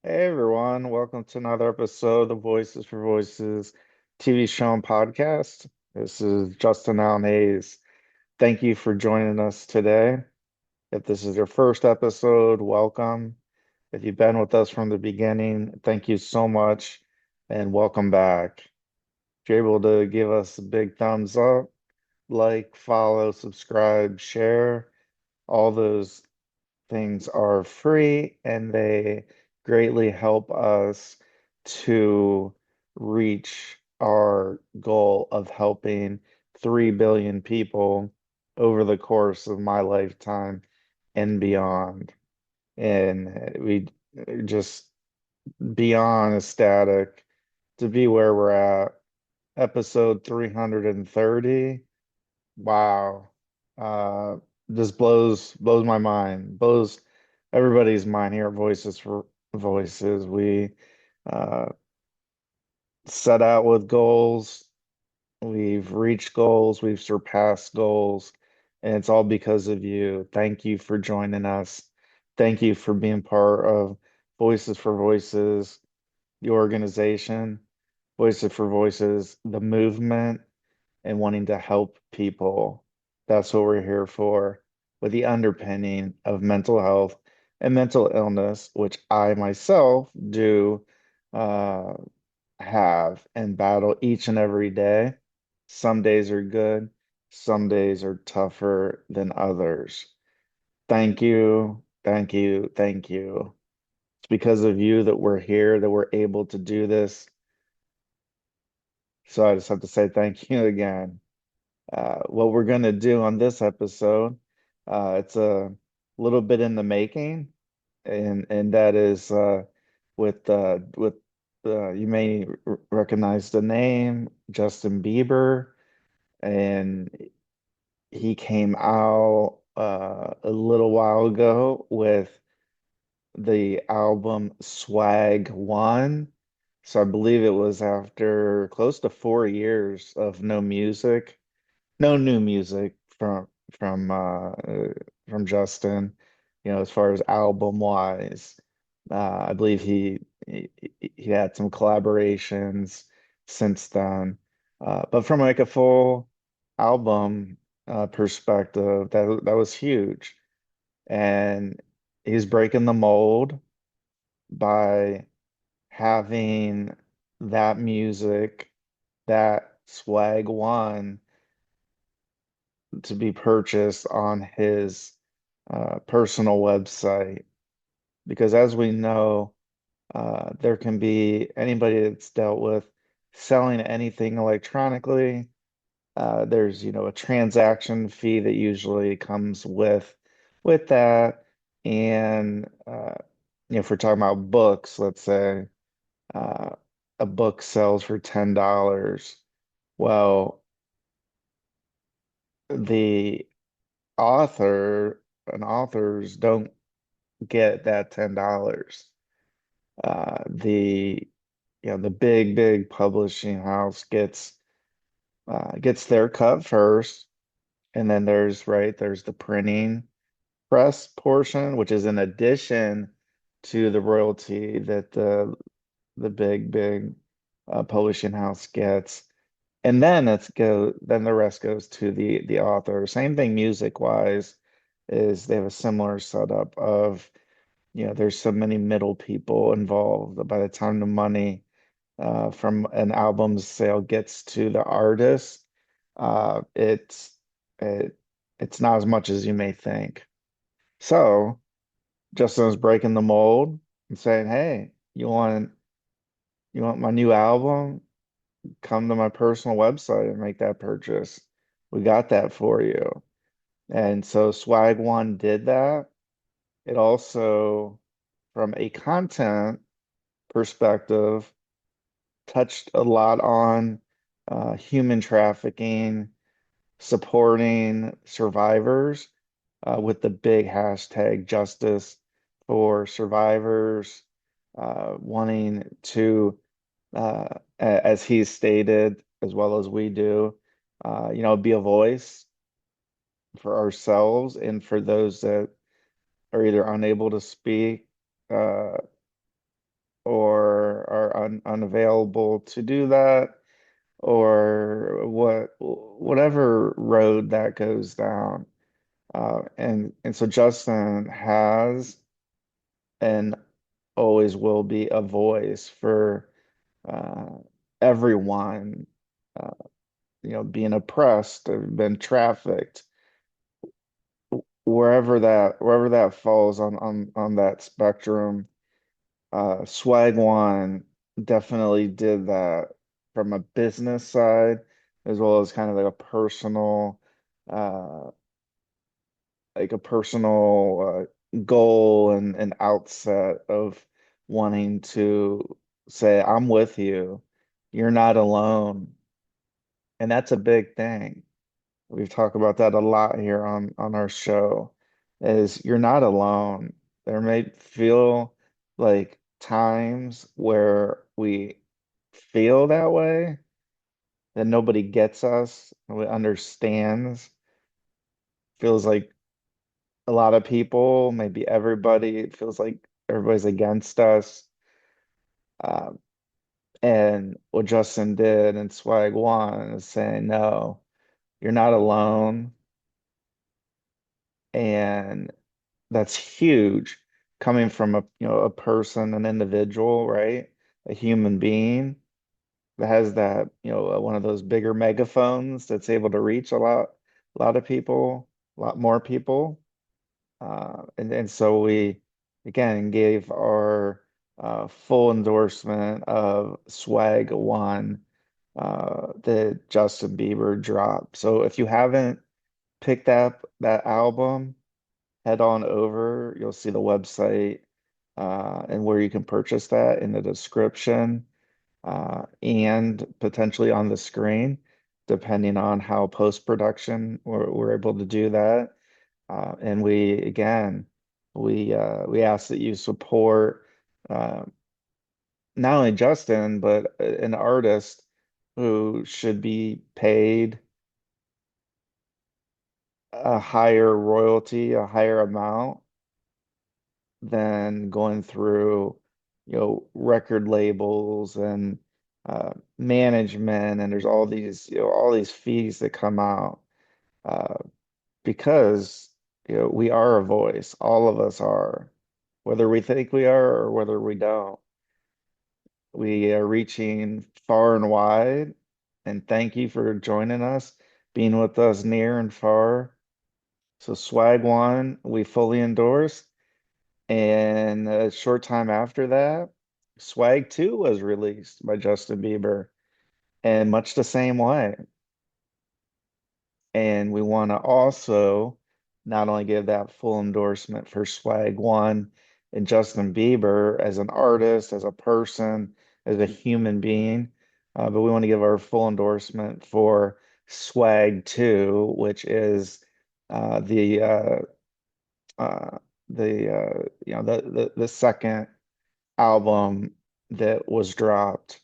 Hey everyone, welcome to another episode of the Voices for Voices TV show and podcast. This is Justin Allen Hayes. Thank you for joining us today. If this is your first episode, welcome. If you've been with us from the beginning, thank you so much and welcome back. If you're able to give us a big thumbs up, like, follow, subscribe, share, all those things are free and they greatly help us to reach our goal of helping 3 billion people over the course of my lifetime and beyond. And we just beyond ecstatic to be where we're at. Episode 330. Wow. Uh, just blows my mind. Blows everybody's mind here at Voices for Voices. We uh set out with goals, we've reached goals, we've surpassed goals, and it's all because of you. Thank you for joining us. Thank you for being part of Voices for Voices, the organization, Voices for Voices, the movement and wanting to help people. That's what we're here for, with the underpinning of mental health and mental illness, which I myself do uh, have and battle each and every day. Some days are good, some days are tougher than others. Thank you, thank you, thank you. It's because of you that we're here, that we're able to do this. So I just have to say thank you again. What we're going to do on this episode, it's a little bit in the making, and that is with you may recognize the name Justin Bieber, and he came out a little while ago with the album Swag One. So I believe it was after close to 4 years of no new music from Justin, as far as album wise. I believe he had some collaborations since then. But from like a full album perspective, that was huge. And he's breaking the mold by having that music, that swag one to be purchased on his personal website. Because as we know, there can be anybody that's dealt with selling anything electronically. There's, a transaction fee that usually comes with that. And if we're talking about books, let's say uh, a book sells for $10. Well, the author and authors don't get that $10. The the big publishing house gets their cut first, and then there's the printing press portion, which is in addition to the royalty that the big publishing house gets. And then the rest goes to the author. Same thing music wise is they have a similar setup of, there's so many middle people involved that by the time the money from an album's sale gets to the artist, uh, it's it, it's not as much as you may think. So Justin was breaking the mold and saying, "Hey, you want my new album? Come to my personal website and make that purchase. We got that for you." And so Swag One did that. It also, from a content perspective, touched a lot on human trafficking, supporting survivors with the big hashtag justice for survivors, wanting to, as he stated, as well as we do, be a voice for ourselves and for those that are either unable to speak, uh, or are unavailable to do that, or whatever road that goes down. And so Justin has and always will be a voice for uh, everyone, uh, being oppressed or been trafficked, wherever that falls on that spectrum. Swag One definitely did that from a business side as well as kind of uh, like a personal goal and outset of wanting to say, I'm with you. You're not alone. And that's a big thing. We've talked about that a lot here on our show, is you're not alone. There may feel like times where we feel that way, that nobody gets us, nobody understands. Feels like a lot of people, maybe everybody, it feels like everybody's against us. Um, and what Justin did and Swag One is saying, no, you're not alone. And that's huge coming from a person, an individual, right? A human being that has that, one of those bigger megaphones that's able to reach a lot of people, a lot more people. And so we again gave our full endorsement of Swag One that Justin Bieber dropped. So if you haven't picked up that album, head on over. You'll see the website and where you can purchase that in the description and potentially on the screen, depending on how post-production we're able to do that. And we ask that you support uh, not only Justin, but an artist who should be paid a higher royalty, a higher amount than going through, record labels and management, and there's all these fees that come out uh, because we are a voice. All of us are, whether we think we are or whether we don't. We are reaching far and wide, and thank you for joining us, being with us near and far. So Swag One, we fully endorse. And a short time after that, Swag 2 was released by Justin Bieber, and much the same way. And we want to also not only give that full endorsement for Swag 1 and Justin Bieber as an artist, as a person, as a human being, but we want to give our full endorsement for Swag 2, which is uh, the uh, uh, the second album that was dropped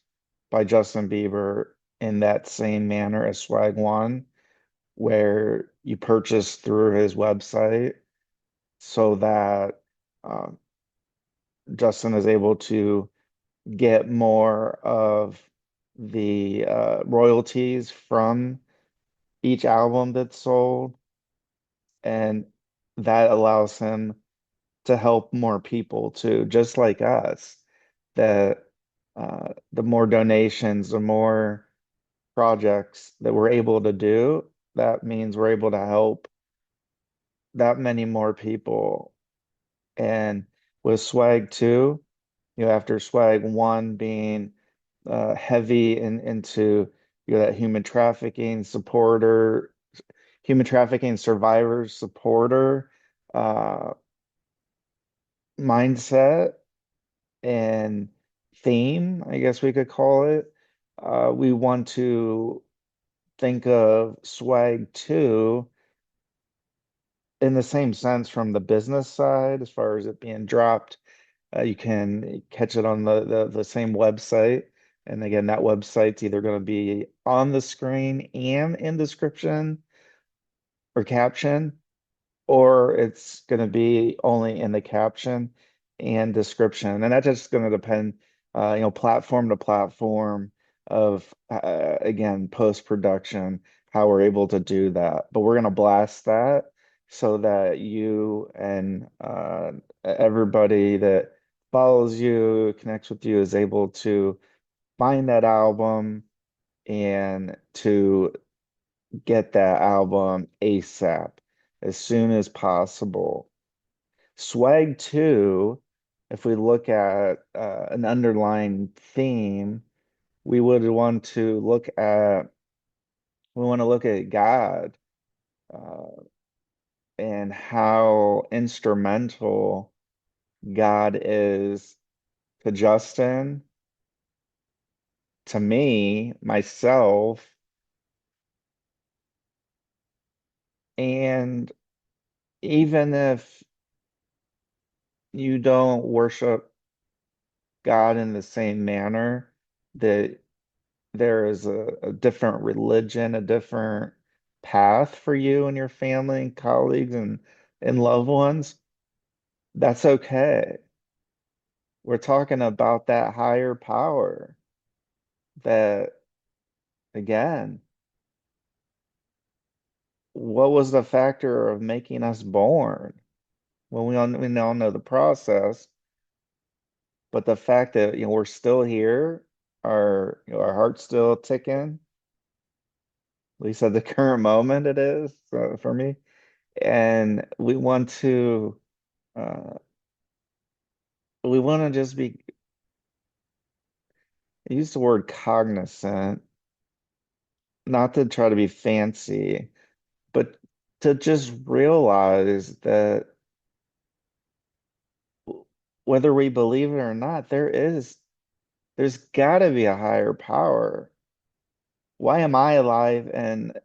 by Justin Bieber in that same manner as Swag One, where you purchase through his website so that uh, Justin is able to get more of the royalties from each album that's sold, and that allows him to help more people too, just like us. That the more donations, the more projects that we're able to do, that means we're able to help that many more people. And with Swag 2, after Swag 1 being heavy into that human trafficking survivor supporter uh, mindset and theme, I guess we could call it. We want to think of Swag 2 in the same sense from the business side, as far as it being dropped. You can catch it on the same website. And again, that website's either going to be on the screen and in description or caption, or it's going to be only in the caption and description. And that's just going to depend. platform to platform of again post-production, how we're able to do that. But we're gonna blast that so that you and everybody that follows you, connects with you, is able to find that album and to get that album ASAP as soon as possible. Swag 2, if we look at an underlying theme, we want to look at God uh, and how instrumental God is to Justin, to me, myself, and even if you don't worship God in the same manner, that there is a different religion, a different path for you and your family and colleagues and loved ones, that's okay. We're talking about that higher power that, again, what was the factor of making us born? Well, we all know the process, but the fact that we're still here, our heart's still ticking, at least at the current moment it is for me. And uh, we want to just be, I use the word cognizant, not to try to be fancy, but to just realize that whether we believe it or not, there's got to be a higher power. Why am I alive and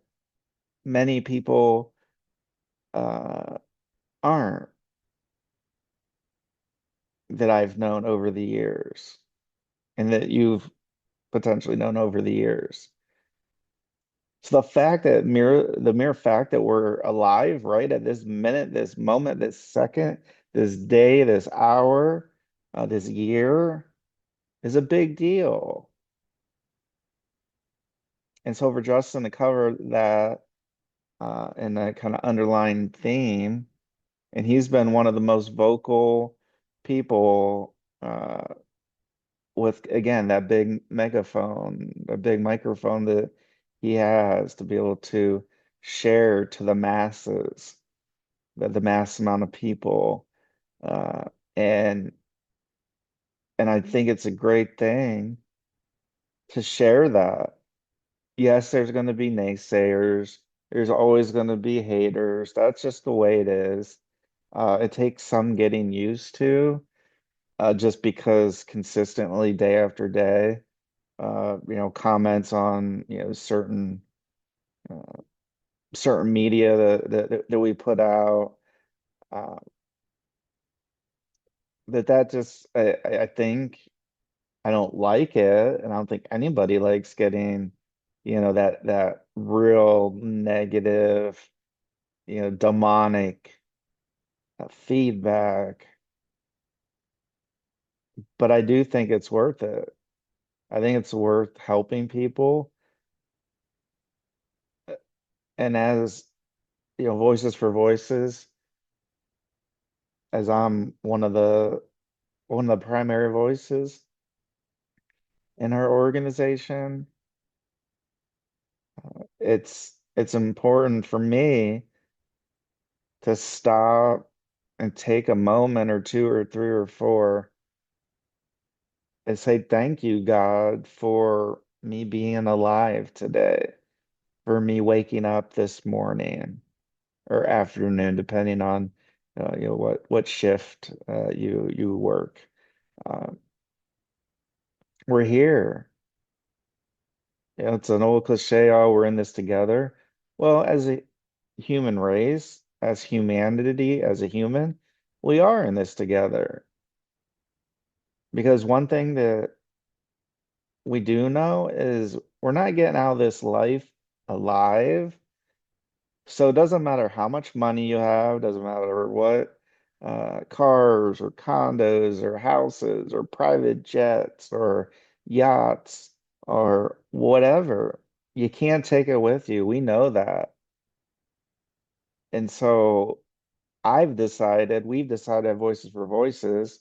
many people uh, aren't, that I've known over the years and that you've potentially known over the years? So the mere fact that we're alive right at this minute, this moment, this second, this day, this hour, this year is a big deal. And so for Justin to cover that and that kind of underlying theme, and he's been one of the most vocal people with, again, that big megaphone, a big microphone that he has to be able to share to the masses, the mass amount of people. Uh, and and I think it's a great thing to share that. Yes, there's going to be naysayers. There's always going to be haters. That's just the way it is. It takes some getting used to, just because consistently day after day, comments on, uh, certain media that we put out, uh, that just, I think I don't like it, and I don't think anybody likes getting, that real negative, demonic feedback. But I do think it's worth it. I think it's worth helping people. And as, Voices for Voices, as I'm one of the primary voices in our organization, it's important for me to stop and take a moment or two or three or four and say, thank you, God, for me being alive today, for me waking up this morning or afternoon, depending on what shift you work. Uh, we're here. It's an old cliche, oh, we're in this together. Well, as a human race, as humanity, as a human, we are in this together. Because one thing that we do know is we're not getting out of this life alive. So it doesn't matter how much money you have, doesn't matter what. cars or condos or houses or private jets or yachts or whatever. You can't take it with you. We know that. And so we've decided at Voices for Voices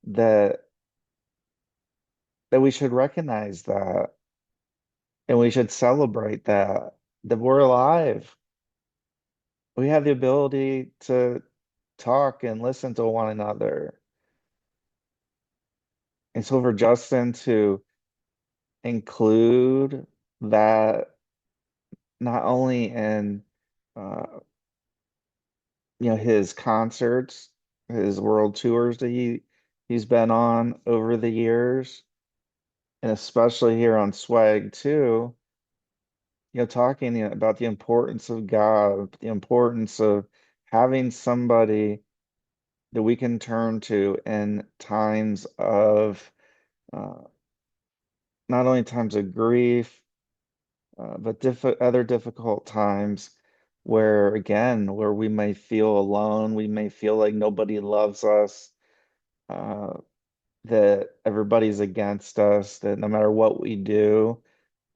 that we should recognize that and we should celebrate that we're alive. We have the ability to talk and listen to one another. And so for Justin to include that not only in uh, his concerts, his world tours that he's been on over the years, and especially here on Swag too, talking about the importance of God, the importance of having somebody that we can turn to in times of uh, not only times of grief, but other difficult times where, again, where we may feel alone, we may feel like nobody loves us, uh, that everybody's against us, that no matter what we do,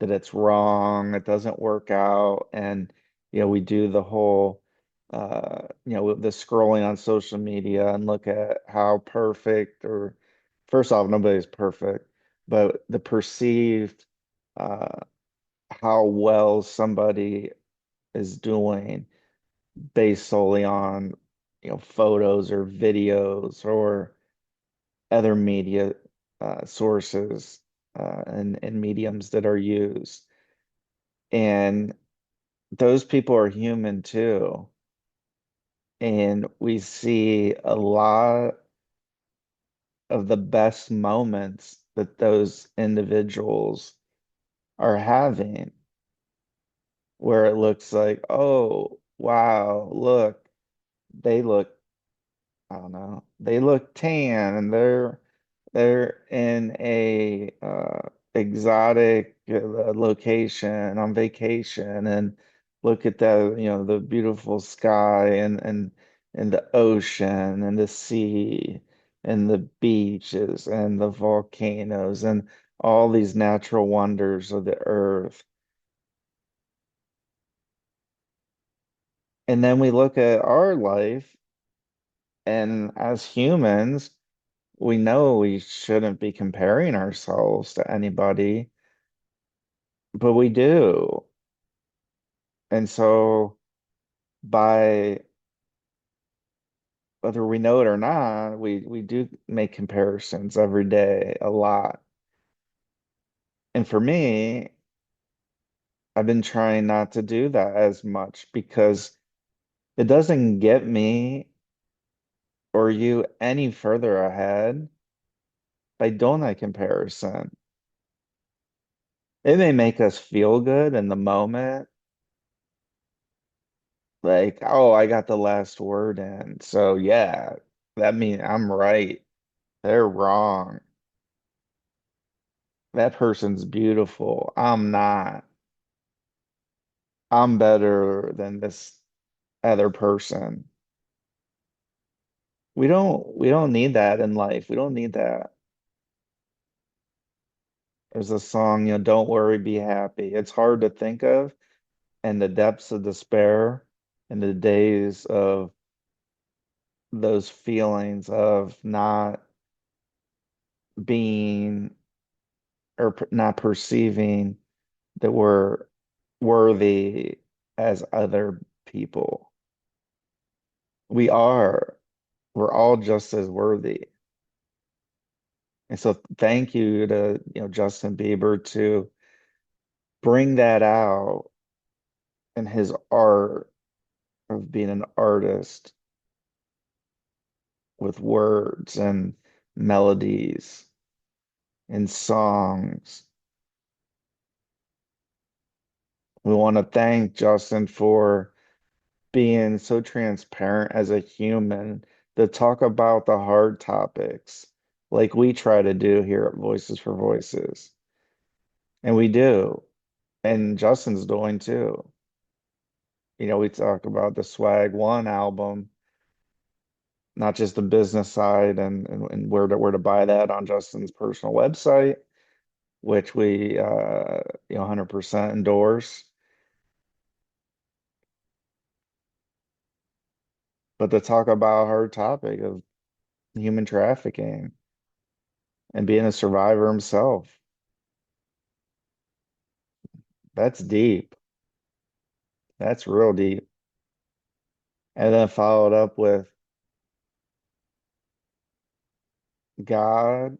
that it's wrong, it doesn't work out, and we do the whole, the scrolling on social media and look at how perfect, or first off, nobody's perfect, but the perceived. Uh, how well somebody is doing based solely on, photos or videos or other media sources and mediums that are used. And those people are human too. And we see a lot of the best moments that those individuals are having, where it looks like, oh, wow, look, they look I don't know. They look tan and they're in a exotic location on vacation, and look at that, the beautiful sky and the ocean and the sea and the beaches and the volcanoes and all these natural wonders of the earth. And then we look at our life, and as humans, we know we shouldn't be comparing ourselves to anybody, but we do. And so, by whether we know it or not, we do make comparisons every day, a lot. And for me, I've been trying not to do that as much because it doesn't get me or you any further ahead by doing that comparison. It may make us feel good in the moment, like, oh, I got the last word in. So yeah, that means I'm right. They're wrong. That person's beautiful. I'm not. I'm better than this other person. We don't need that in life. We don't need that. There's a song, Don't Worry, Be Happy. It's hard to think of in the depths of despair, in the days of those feelings of not being, or not perceiving that we're worthy as other people. We are. We're all just as worthy. And so thank you to, Justin Bieber to bring that out in his art of being an artist with words and melodies and songs. We want to thank Justin for being so transparent as a human to talk about the hard topics like we try to do here at Voices for Voices. And we do. And Justin's doing too. We talk about the Swag One album not just the business side and where to buy that on Justin's personal website, which we 100% endorse, but to talk about a hard topic of human trafficking and being a survivor himself. That's deep. That's real deep. And then followed up with God,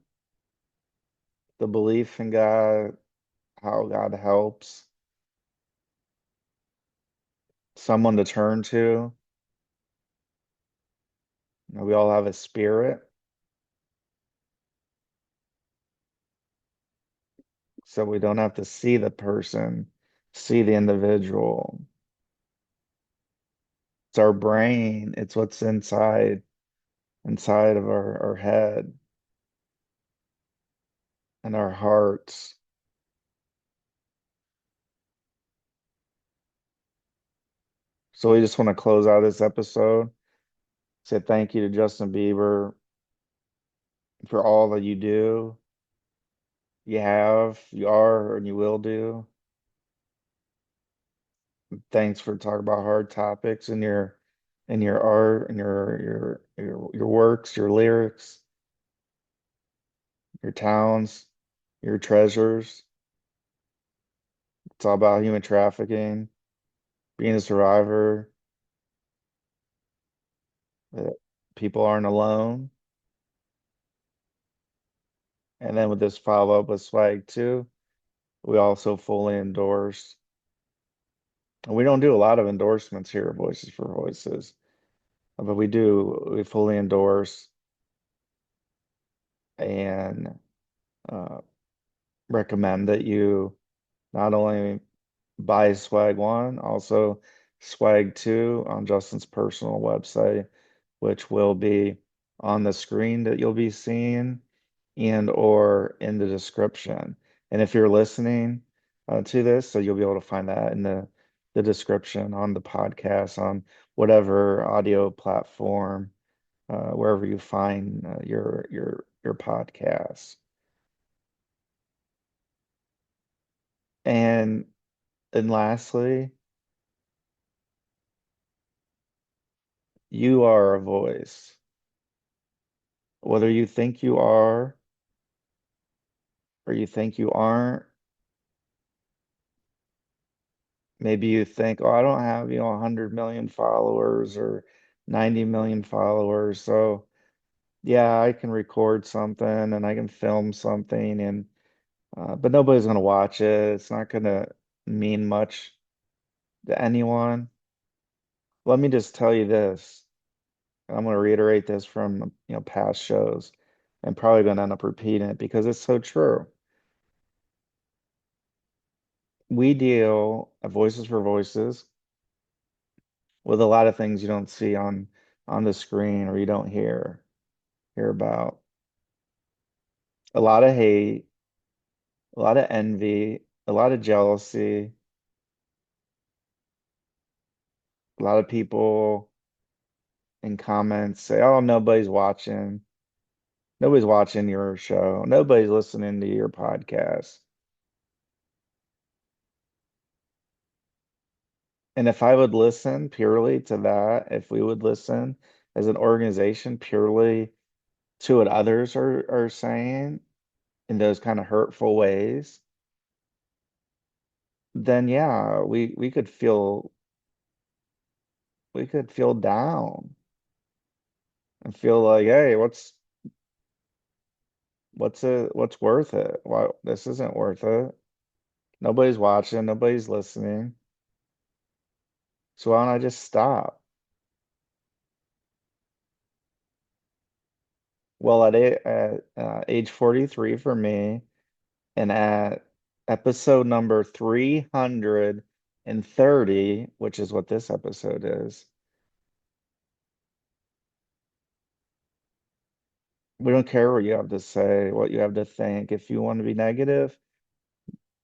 the belief in God, how God helps someone to turn to. We all have a spirit, so we don't have to see the person, see the individual. It's our brain, it's what's inside of our head and our hearts. So we just want to close out this episode. Say thank you to Justin Bieber for all that you do, you have, you are, and you will do. Thanks for talking about hard topics in your art and your works, your lyrics, your towns, your treasures. It's all about human trafficking, being a survivor, that people aren't alone. And then with this follow up with swag too, we also fully endorse. And we don't do a lot of endorsements here at Voices for Voices, but we fully endorse and uh, recommend that you not only buy Swag One, also Swag Two on Justin's personal website, which will be on the screen that you'll be seeing and or in the description. And if you're listening to this, so you'll be able to find that in the description on the podcast on whatever audio platform, wherever you find your podcasts. And and lastly, you are a voice. Whether you think you are or you think you aren't, maybe you think, oh, I don't have, 100 million followers or 90 million followers. So, yeah, I can record something and I can film something and but nobody's going to watch it. It's not going to mean much to anyone. Let me just tell you this. I'm going to reiterate this from, past shows. I'm probably going to end up repeating it because it's so true. We deal at Voices for Voices with a lot of things you don't see on the screen or you don't hear about. A lot of hate, a lot of envy, a lot of jealousy, a lot of people in comments say, "Oh, nobody's watching. Nobody's watching your show. Nobody's listening to your podcast." And if I would listen purely to that, if we would listen as an organization purely to what others are saying in those kind of hurtful ways, then yeah, we could feel down and feel like, hey, what's worth it? Why this isn't worth it? Nobody's watching, nobody's listening. So why don't I just stop? Well, at age 43 for me, and at episode number 330, which is what this episode is, we don't care what you have to say, what you have to think. If you want to be negative,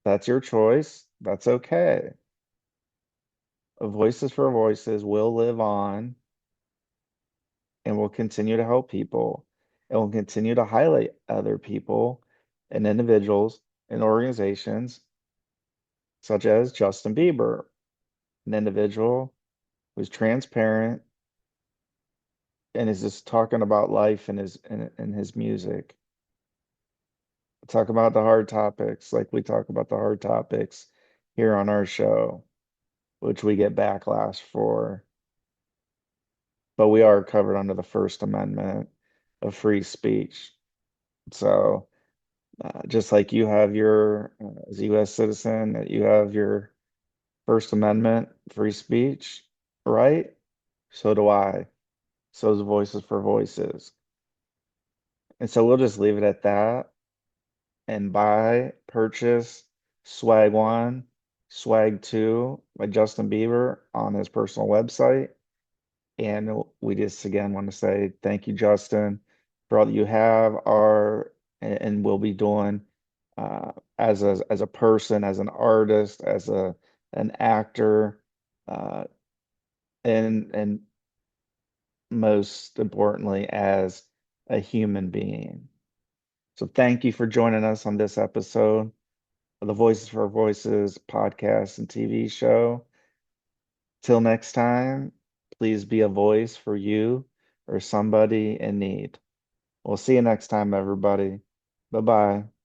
that's your choice. That's okay. Voices for Voices will live on. and will continue to help people and will continue to highlight other people and individuals and organizations such as Justin Bieber, an individual who's transparent and is just talking about life in his music. Talk about the hard topics like we talk about the hard topics here on our show, which we get backlash for. But we are covered under the First Amendment of free speech. So just like you have your, as a U.S. citizen, that you have your First Amendment free speech, right? So do I. So does Voices for Voices. And so we'll just leave it at that and buy, purchase Swag One, Swag Two by Justin Bieber on his personal website. And we just again want to say thank you, Justin, for all that you have, are, and will be doing as a person, as an artist, as a an actor, uh, and most importantly, as a human being. So thank you for joining us on this episode of the Voices for Voices podcast and TV show. Till next time, please be a voice for you or somebody in need. We'll see you next time, everybody. Bye bye.